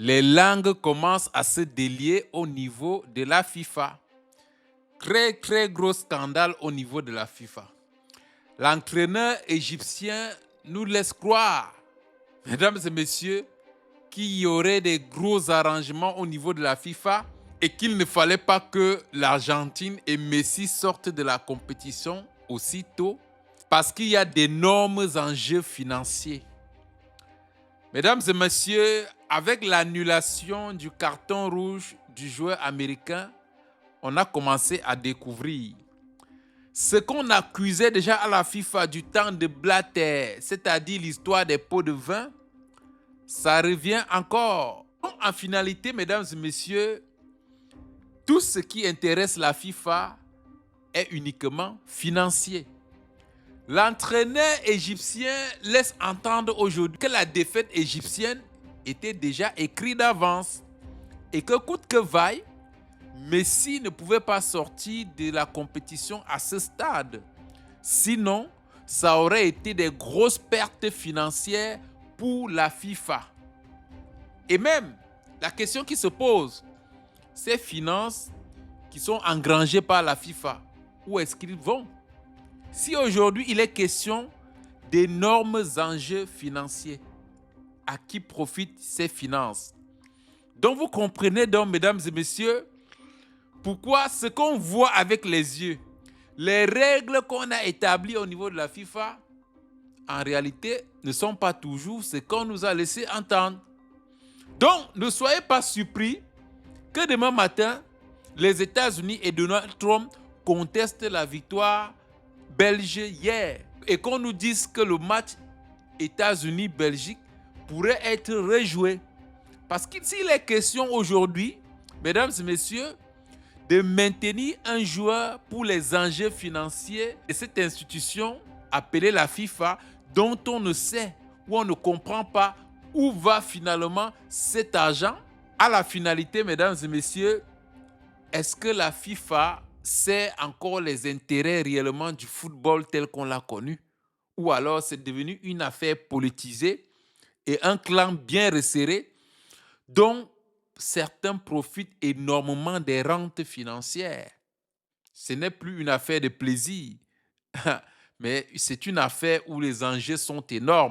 les langues commencent à se délier au niveau de la FIFA. Très gros scandale au niveau de la FIFA. L'entraîneur égyptien nous laisse croire, mesdames et messieurs, qu'il y aurait des gros arrangements au niveau de la FIFA et qu'il ne fallait pas que l'Argentine et Messi sortent de la compétition aussitôt parce qu'il y a d'énormes enjeux financiers. Mesdames et messieurs, avec l'annulation du carton rouge du joueur américain, on a commencé à découvrir ce qu'on accusait déjà à la FIFA du temps de Blatter, c'est-à-dire l'histoire des pots de vin. Ça revient encore. En finalité, mesdames et messieurs, tout ce qui intéresse la FIFA est uniquement financier. L'entraîneur égyptien laisse entendre aujourd'hui que la défaite égyptienne était déjà écrite d'avance et que coûte que vaille, Messi ne pouvait pas sortir de la compétition à ce stade. Sinon, ça aurait été des grosses pertes financières pour la FIFA. Et même, la question qui se pose, ces finances qui sont engrangées par la FIFA, où est-ce qu'ils vont? Si aujourd'hui il est question d'énormes enjeux financiers, à qui profitent ces finances? Donc vous comprenez donc, mesdames et messieurs, pourquoi ce qu'on voit avec les yeux, les règles qu'on a établies au niveau de la FIFA, en réalité, ne sont pas toujours ce qu'on nous a laissé entendre. Donc, ne soyez pas surpris que demain matin, les États-Unis et Donald Trump contestent la victoire belge hier et qu'on nous dise que le match États-Unis-Belgique pourrait être rejoué. Parce que s'il est question aujourd'hui, mesdames et messieurs, de maintenir un joueur pour les enjeux financiers de cette institution appelée la FIFA, dont on ne sait ou on ne comprend pas où va finalement cet argent. À la finalité, mesdames et messieurs, est-ce que la FIFA sait encore les intérêts réellement du football tel qu'on l'a connu? Ou alors c'est devenu une affaire politisée et un clan bien resserré dont certains profitent énormément des rentes financières? Ce n'est plus une affaire de plaisir, mais c'est une affaire où les enjeux sont énormes.